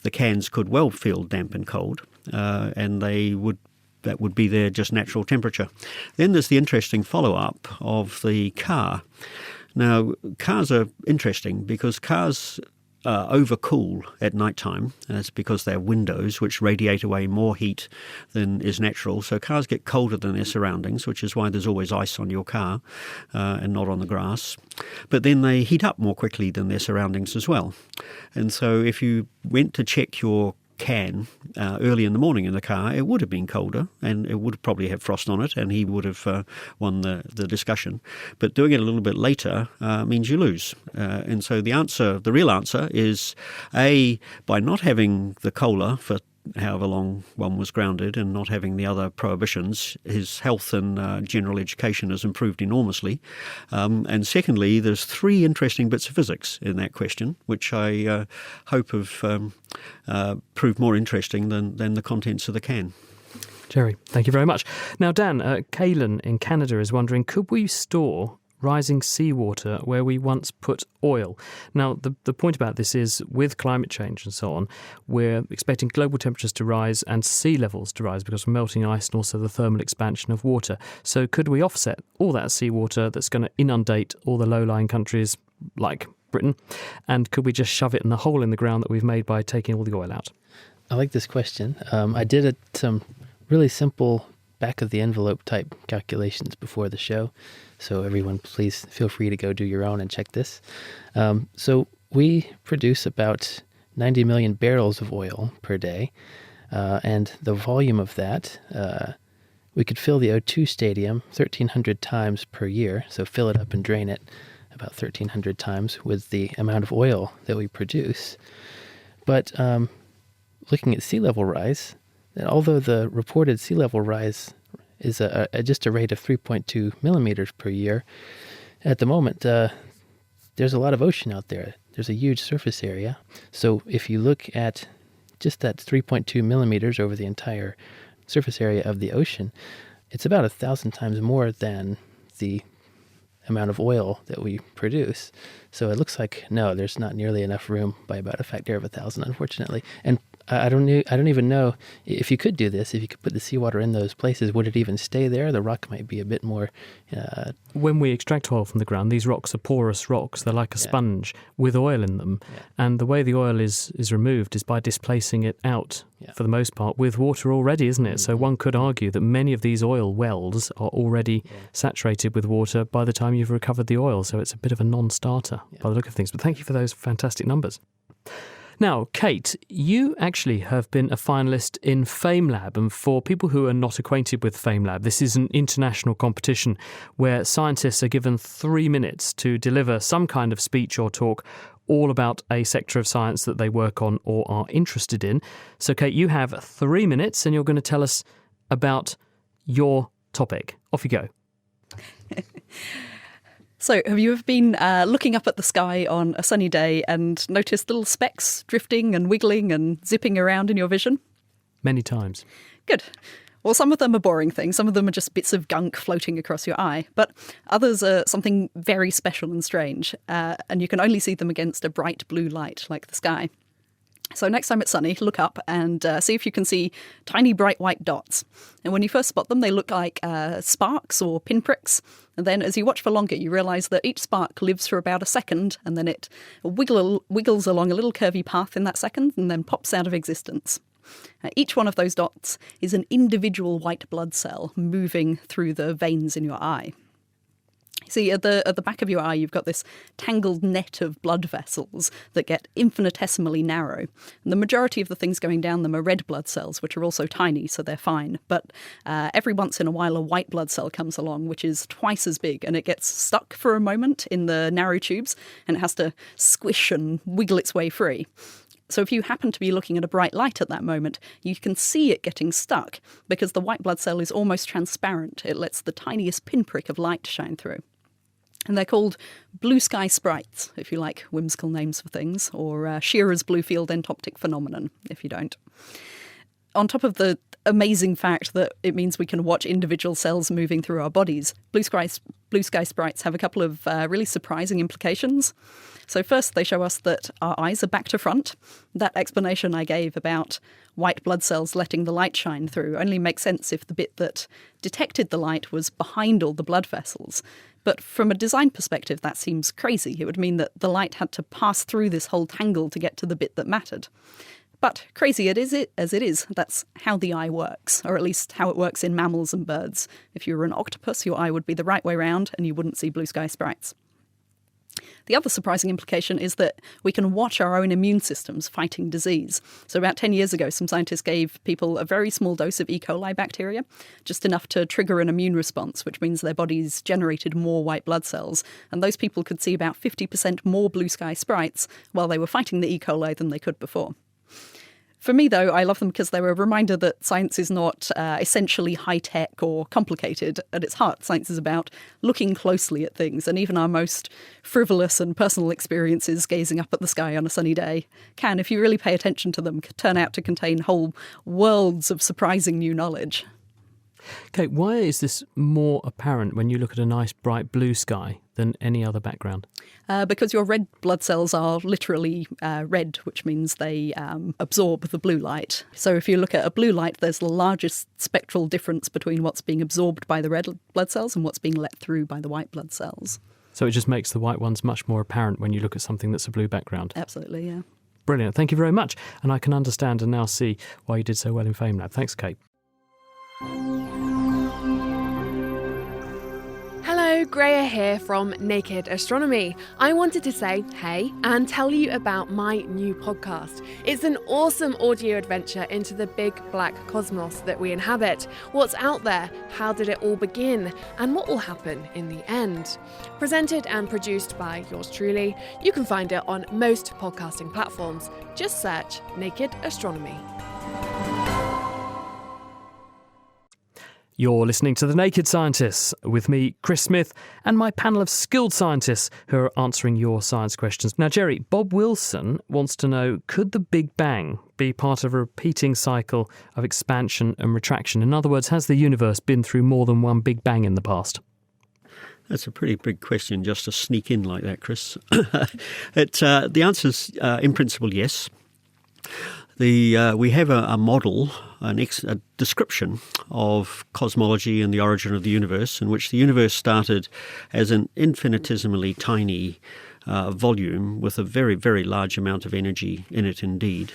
the cans could well feel damp and cold, and that would be their just natural temperature. Then there's the interesting follow-up of the car. Now, cars are interesting because cars overcool at night time. That's because they have windows which radiate away more heat than is natural. So cars get colder than their surroundings, which is why there's always ice on your car and not on the grass. But then they heat up more quickly than their surroundings as well. And so if you went to check your can early in the morning in the car, it would have been colder and it would probably have frost on it, and he would have won the discussion. But doing it a little bit later means you lose. And so the real answer is, A, by not having the cola for however long one was grounded and not having the other prohibitions, his health and general education has improved enormously. And secondly, there's 3 interesting bits of physics in that question, which I hope have proved more interesting than the contents of the can. Jerry, thank you very much. Now, Dan, Kaylin in Canada is wondering, could we store rising seawater where we once put oil? Now, the point about this is, with climate change and so on, we're expecting global temperatures to rise and sea levels to rise because of melting ice and also the thermal expansion of water. So could we offset all that seawater that's going to inundate all the low-lying countries like Britain, and could we just shove it in the hole in the ground that we've made by taking all the oil out? I like this question. I did some really simple back-of-the-envelope type calculations before the show. So everyone, please feel free to go do your own and check this. So we produce about 90 million barrels of oil per day. And the volume of that, we could fill the O2 stadium 1,300 times per year. So fill it up and drain it about 1,300 times with the amount of oil that we produce. But looking at sea level rise, although the reported sea level rise is just a rate of 3.2 millimeters per year, at the moment, there's a lot of ocean out there. There's a huge surface area. So if you look at just that 3.2 millimeters over the entire surface area of the ocean, it's about 1,000 times more than the amount of oil that we produce. So it looks like, no, there's not nearly enough room by about a factor of 1,000, unfortunately. And I don't even know if you could do this. If you could put the seawater in those places, would it even stay there? The rock might be a bit more. When we extract oil from the ground, these rocks are porous rocks. They're like a sponge with oil in them, and the way the oil is removed is by displacing it out for the most part with water already, isn't it? So one could argue that many of these oil wells are already saturated with water by the time you've recovered the oil. So it's a bit of a non-starter by the look of things. But thank you for those fantastic numbers. Now, Kate, you actually have been a finalist in FameLab, and for people who are not acquainted with FameLab, this is an international competition where scientists are given 3 minutes to deliver some kind of speech or talk all about a sector of science that they work on or are interested in. So, Kate, you have 3 minutes and you're going to tell us about your topic. Off you go. So, have you ever been looking up at the sky on a sunny day and noticed little specks drifting and wiggling and zipping around in your vision? Many times. Good. Well, some of them are boring things. Some of them are just bits of gunk floating across your eye. But others are something very special and strange. And you can only see them against a bright blue light like the sky. So next time it's sunny, look up and see if you can see tiny bright white dots. And when you first spot them, they look like sparks or pinpricks. And then as you watch for longer, you realise that each spark lives for about a second, and then it wiggles along a little curvy path in that second and then pops out of existence. Each one of those dots is an individual white blood cell moving through the veins in your eye. See, at the back of your eye, you've got this tangled net of blood vessels that get infinitesimally narrow. And the majority of the things going down them are red blood cells, which are also tiny, so they're fine. But every once in a while, a white blood cell comes along, which is twice as big, and it gets stuck for a moment in the narrow tubes, and it has to squish and wiggle its way free. So if you happen to be looking at a bright light at that moment, you can see it getting stuck because the white blood cell is almost transparent. It lets the tiniest pinprick of light shine through. And they're called blue sky sprites, if you like whimsical names for things, or Shearer's blue field entoptic phenomenon, if you don't. On top of the amazing fact that it means we can watch individual cells moving through our bodies, blue sky sprites have a couple of really surprising implications. So first, they show us that our eyes are back to front. That explanation I gave about white blood cells letting the light shine through only makes sense if the bit that detected the light was behind all the blood vessels. But from a design perspective, that seems crazy. It would mean that the light had to pass through this whole tangle to get to the bit that mattered. But crazy as it is, that's how the eye works, or at least how it works in mammals and birds. If you were an octopus, your eye would be the right way round and you wouldn't see blue sky sprites. The other surprising implication is that we can watch our own immune systems fighting disease. So about 10 years ago, some scientists gave people a very small dose of E. coli bacteria, just enough to trigger an immune response, which means their bodies generated more white blood cells. And those people could see about 50% more blue sky sprites while they were fighting the E. coli than they could before. For me, though, I love them because they're a reminder that science is not essentially high-tech or complicated. At its heart, science is about looking closely at things, and even our most frivolous and personal experiences gazing up at the sky on a sunny day can, if you really pay attention to them, turn out to contain whole worlds of surprising new knowledge. Kate, why is this more apparent when you look at a nice bright blue sky than any other background? Because your red blood cells are literally red, which means they absorb the blue light. So if you look at a blue light, there's the largest spectral difference between what's being absorbed by the red blood cells and what's being let through by the white blood cells. So it just makes the white ones much more apparent when you look at something that's a blue background? Absolutely, yeah. Brilliant. Thank you very much. And I can understand and now see why you did so well in FameLab. Thanks, Kate. Hello, Greya here from Naked Astronomy. I wanted to say hey and tell you about my new podcast. It's an awesome audio adventure into the big black cosmos that we inhabit. What's out there? How did it all begin? And what will happen in the end? Presented and produced by yours truly. You can find it on most podcasting platforms. Just search Naked Astronomy. You're listening to The Naked Scientists with me, Chris Smith, and my panel of skilled scientists who are answering your science questions. Now, Jerry, Bob Wilson wants to know, could the Big Bang be part of a repeating cycle of expansion and retraction? In other words, has the universe been through more than one Big Bang in the past? That's a pretty big question just to sneak in like that, Chris. The answer's, in principle, yes. We have a model, a description of cosmology and the origin of the universe, in which the universe started as an infinitesimally tiny volume with a very, very large amount of energy in it indeed.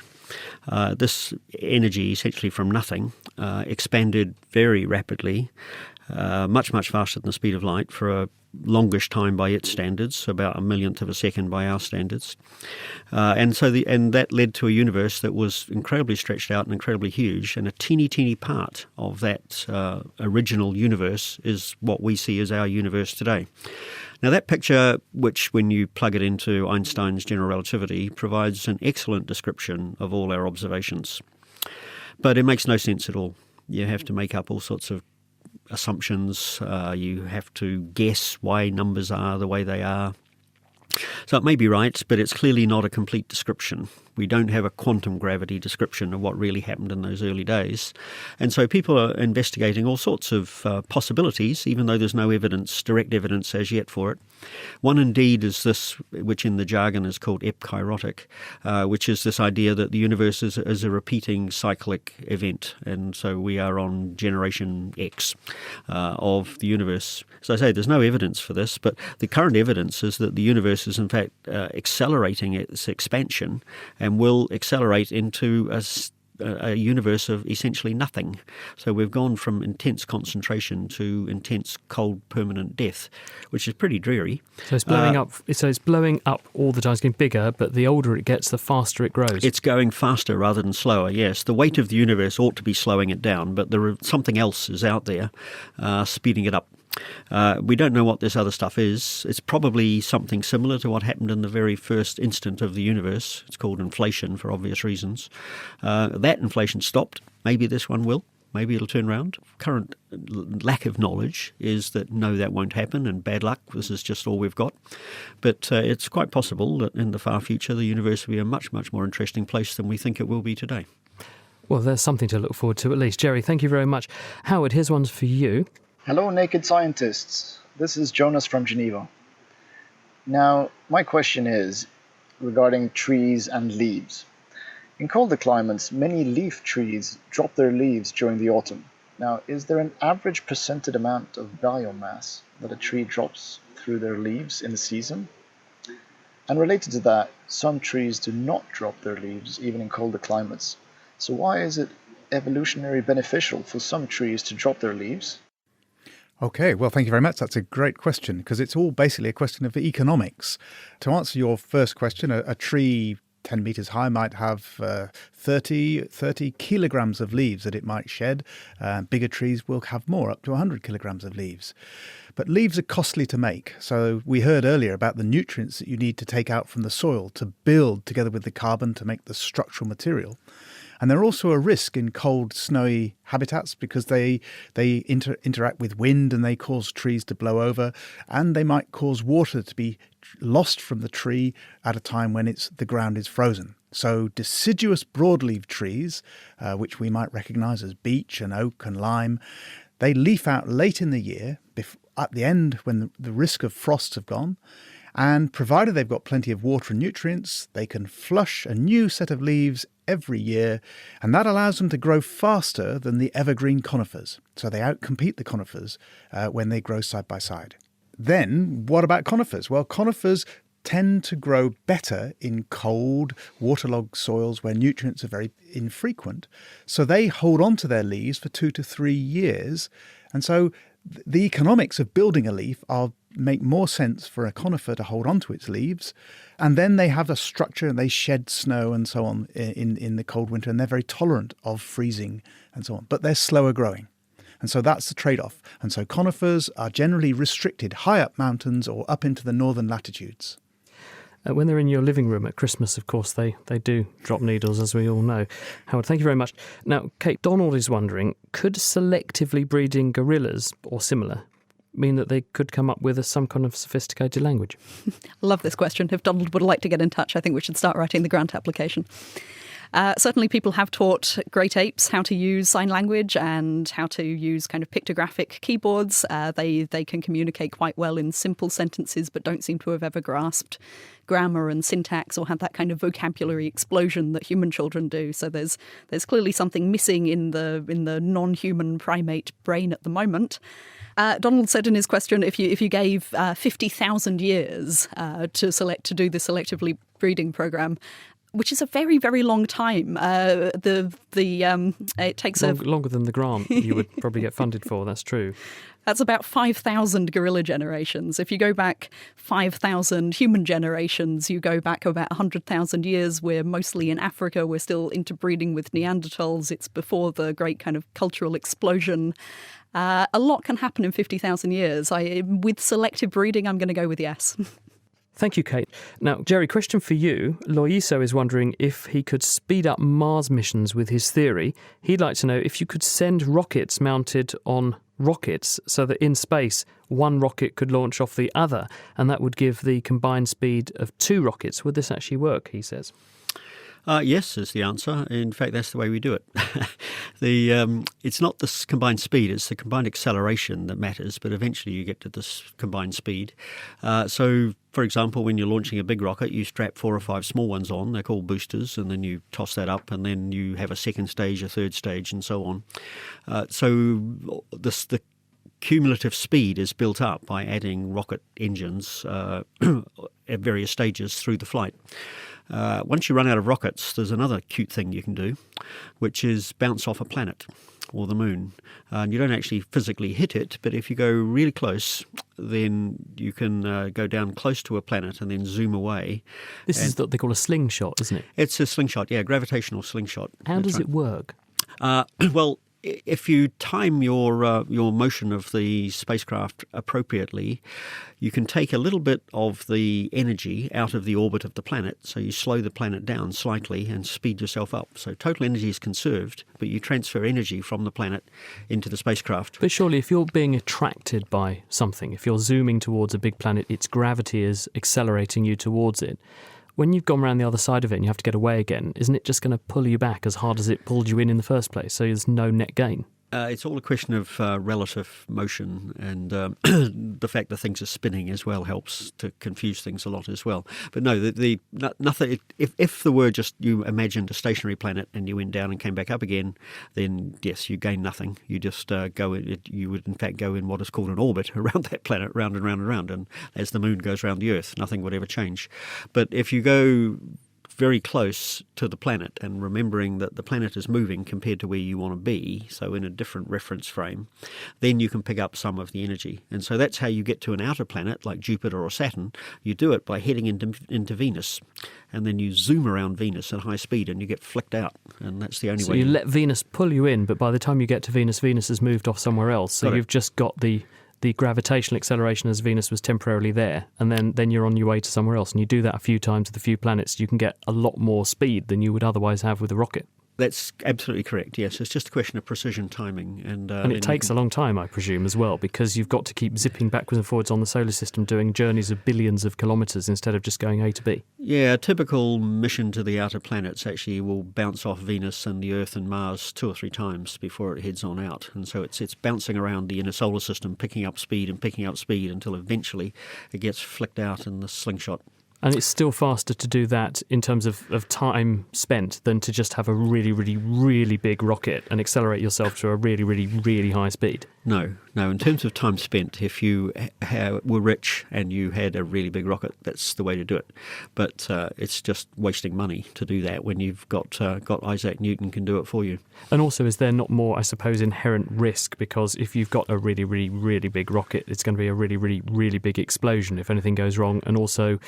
This energy, essentially from nothing, expanded very rapidly, much, much faster than the speed of light for a longish time by its standards, about a millionth of a second by our standards, and that led to a universe that was incredibly stretched out and incredibly huge. And a teeny part of that original universe is what we see as our universe today. Now, that picture, which when you plug it into Einstein's general relativity, provides an excellent description of all our observations, but it makes no sense at all. You have to make up all sorts of assumptions. You have to guess why numbers are the way they are. So it may be right, but it's clearly not a complete description. We don't have a quantum gravity description of what really happened in those early days. And so people are investigating all sorts of possibilities, even though there's no evidence, direct evidence as yet for it. One indeed is this, which in the jargon is called epchirotic, which is this idea that the universe is a repeating cyclic event. And so we are on generation X of the universe. So I say there's no evidence for this, but the current evidence is that the universe is in fact accelerating its expansion and will accelerate into a a universe of essentially nothing. So we've gone from intense concentration to intense cold permanent death, which is pretty dreary. So it's blowing up. So it's blowing up all the time. It's getting bigger, but the older it gets, the faster it grows. It's going faster rather than slower. Yes, the weight of the universe ought to be slowing it down, but something else is out there speeding it up. We don't know what this other stuff is. It's probably something similar to what happened in the very first instant of the universe. It's called inflation for obvious reasons. That inflation stopped. Maybe this one will. Maybe it'll turn around. Current lack of knowledge is that no, that won't happen, and bad luck, this is just all we've got. But it's quite possible that in the far future the universe will be a much, much more interesting place than we think it will be today. Well, there's something to look forward to at least. Jerry, thank you very much. Howard, here's one for you. Hello, naked scientists. This is Jonas from Geneva. Now, my question is regarding trees and leaves. In colder climates, many leaf trees drop their leaves during the autumn. Now, is there an average percentage amount of biomass that a tree drops through their leaves in the season? And related to that, some trees do not drop their leaves even in colder climates. So why is it evolutionarily beneficial for some trees to drop their leaves? Okay, well, thank you very much. That's a great question, because it's all basically a question of economics. To answer your first question, a tree 10 metres high might have 30 kilograms of leaves that it might shed. Bigger trees will have more, up to 100 kilograms of leaves. But leaves are costly to make. So we heard earlier about the nutrients that you need to take out from the soil to build together with the carbon to make the structural material. And they're also a risk in cold, snowy habitats because they interact with wind and they cause trees to blow over, and they might cause water to be lost from the tree at a time when the ground is frozen. So deciduous broadleaf trees, which we might recognise as beech and oak and lime, they leaf out late in the year, at the end when the risk of frosts have gone. And provided they've got plenty of water and nutrients, they can flush a new set of leaves every year, and that allows them to grow faster than the evergreen conifers. So they outcompete the conifers when they grow side by side. Then, what about conifers? Well, conifers tend to grow better in cold, waterlogged soils where nutrients are very infrequent. So they hold on to their leaves for 2 to 3 years. And so the economics of building a leaf make more sense for a conifer to hold on to its leaves. And then they have a structure and they shed snow and so on in the cold winter, and they're very tolerant of freezing and so on. But they're slower growing. And so that's the trade-off. And so conifers are generally restricted high up mountains or up into the northern latitudes. When they're in your living room at Christmas, of course, they do drop needles, as we all know. Howard, thank you very much. Now, Kate, Donald is wondering, could selectively breeding gorillas, or similar, mean that they could come up with some kind of sophisticated language? Love this question. If Donald would like to get in touch, I think we should start writing the grant application. Certainly people have taught great apes how to use sign language and how to use kind of pictographic keyboards. They can communicate quite well in simple sentences, but don't seem to have ever grasped grammar and syntax or had that kind of vocabulary explosion that human children do. So there's clearly something missing in the non-human primate brain at the moment. Donald said in his question, if you gave 50,000 years to do the selectively breeding program, which is a very, very long time. It takes longer than the grant you would probably get funded for. That's true. That's about 5,000 gorilla generations. If you go back 5,000 human generations, you go back about 100,000 years. We're mostly in Africa. We're still interbreeding with Neanderthals. It's before the great kind of cultural explosion. A lot can happen in 50,000 years. With selective breeding, I'm going to go with yes. Thank you, Kate. Now, Jerry, question for you. Loiso is wondering if he could speed up Mars missions with his theory. He'd like to know if you could send rockets mounted on rockets so that in space one rocket could launch off the other, and that would give the combined speed of 2 rockets. Would this actually work, he says? Yes, is the answer. In fact, that's the way we do it. It's not the combined speed, it's the combined acceleration that matters, but eventually you get to this combined speed. So, for example, when you're launching a big rocket, you strap 4 or 5 small ones on. They're called boosters, and then you toss that up, and then you have a second stage, a third stage, and so on. So the cumulative speed is built up by adding rocket engines at various stages through the flight. Once you run out of rockets, there's another cute thing you can do, which is bounce off a planet or the moon. And you don't actually physically hit it, but if you go really close, then you can go down close to a planet and then zoom away. This is what they call a slingshot, isn't it? It's a slingshot, yeah, gravitational slingshot. How does it work? Well, if you time your motion of the spacecraft appropriately, you can take a little bit of the energy out of the orbit of the planet. So you slow the planet down slightly and speed yourself up. So total energy is conserved, but you transfer energy from the planet into the spacecraft. But surely if you're being attracted by something, if you're zooming towards a big planet, its gravity is accelerating you towards it. When you've gone around the other side of it and you have to get away again, isn't it just going to pull you back as hard as it pulled you in the first place? So there's no net gain. It's all a question of relative motion, and the fact that things are spinning as well helps to confuse things a lot as well. But no, nothing. If the were just you imagined a stationary planet and you went down and came back up again, then yes, you gain nothing. You just go in. You would in fact go in what is called an orbit around that planet, round and round and round. And as the moon goes around the Earth, nothing would ever change. But if you go very close to the planet and remembering that the planet is moving compared to where you want to be, so in a different reference frame, then you can pick up some of the energy. And so that's how you get to an outer planet like Jupiter or Saturn. You do it by heading into Venus, and then you zoom around Venus at high speed and you get flicked out, and that's the only way. So you let Venus pull you in, but by the time you get to Venus, Venus has moved off somewhere else. So you've just got the gravitational acceleration as Venus was temporarily there, and then you're on your way to somewhere else. And you do that a few times with a few planets, you can get a lot more speed than you would otherwise have with a rocket. That's absolutely correct, yes. It's just a question of precision timing. And it takes a long time, I presume, as well, because you've got to keep zipping backwards and forwards on the solar system, doing journeys of billions of kilometres instead of just going A to B. Yeah, a typical mission to the outer planets actually will bounce off Venus and the Earth and Mars 2 or 3 times before it heads on out. And so it's bouncing around the inner solar system, picking up speed until eventually it gets flicked out in the slingshot. And it's still faster to do that in terms of time spent than to just have a really, really, really big rocket and accelerate yourself to a really, really, really high speed. No. In terms of time spent, if you were rich and you had a really big rocket, that's the way to do it. But it's just wasting money to do that when you've got Isaac Newton can do it for you. And also, is there not more, I suppose, inherent risk? Because if you've got a really, really, really big rocket, it's going to be a really, really, really big explosion if anything goes wrong. And also,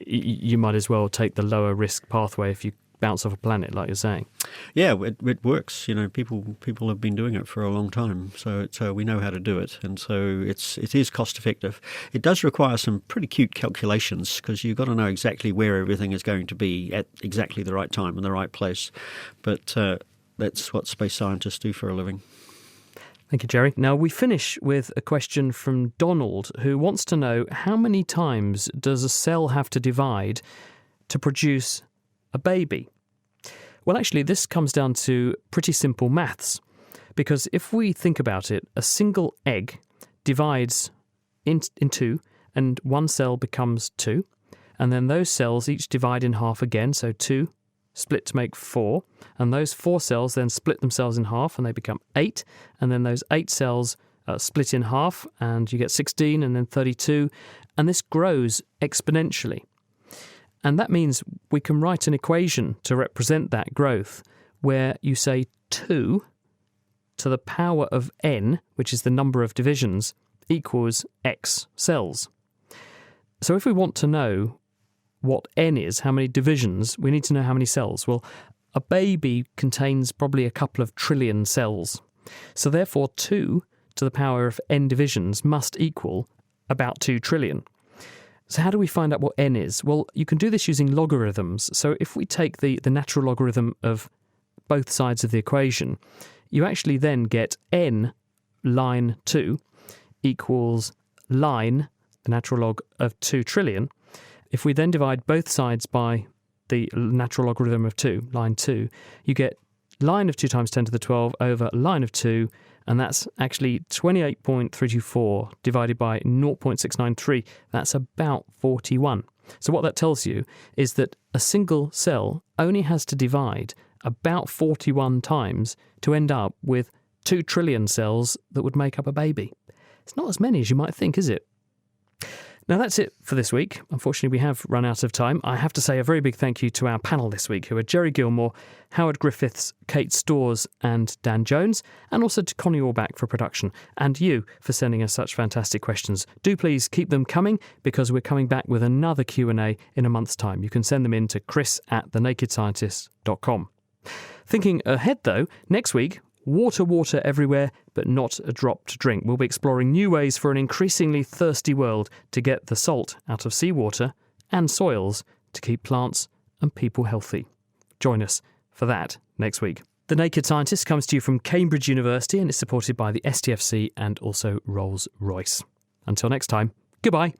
you might as well take the lower risk pathway if you bounce off a planet, like you're saying. Yeah, it works. People have been doing it for a long time, so we know how to do it, and so it is cost effective. It does require some pretty cute calculations because you've got to know exactly where everything is going to be at exactly the right time in the right place. But that's what space scientists do for a living. Thank you, Jerry. Now, we finish with a question from Donald, who wants to know how many times does a cell have to divide to produce a baby? Well, actually, this comes down to pretty simple maths, because if we think about it, a single egg divides in 2, and one cell becomes 2, and then those cells each divide in half again, so 2 split to make 4, and those 4 cells then split themselves in half and they become 8, and then those 8 cells split in half and you get 16 and then 32, and this grows exponentially. And that means we can write an equation to represent that growth where you say 2 to the power of n, which is the number of divisions, equals x cells. So if we want to know what n is, how many divisions, we need to know how many cells. Well, a baby contains probably a couple of trillion cells. So therefore 2 to the power of n divisions must equal about 2 trillion. So how do we find out what n is? Well, you can do this using logarithms. So if we take the natural logarithm of both sides of the equation, you actually then get n line 2 equals line, the natural log of 2 trillion. If we then divide both sides by the natural logarithm of 2, line 2, you get line of 2 times 10 to the 12 over line of 2, and that's actually 28.324 divided by 0.693. That's about 41. So what that tells you is that a single cell only has to divide about 41 times to end up with 2 trillion cells that would make up a baby. It's not as many as you might think, is it? Now that's it for this week. Unfortunately, we have run out of time. I have to say a very big thank you to our panel this week, who are Jerry Gilmore, Howard Griffiths, Kate Storrs and Dan Jones, and also to Connie Orbach for production, and you for sending us such fantastic questions. Do please keep them coming, because we're coming back with another Q&A in a month's time. You can send them in to chris@thenakedscientist.com. Thinking ahead though, next week, water everywhere, but not a drop to drink. We'll be exploring new ways for an increasingly thirsty world to get the salt out of seawater and soils to keep plants and people healthy. Join us for that next week. The Naked Scientist comes to you from Cambridge University and is supported by the STFC and also Rolls-Royce. Until next time, goodbye.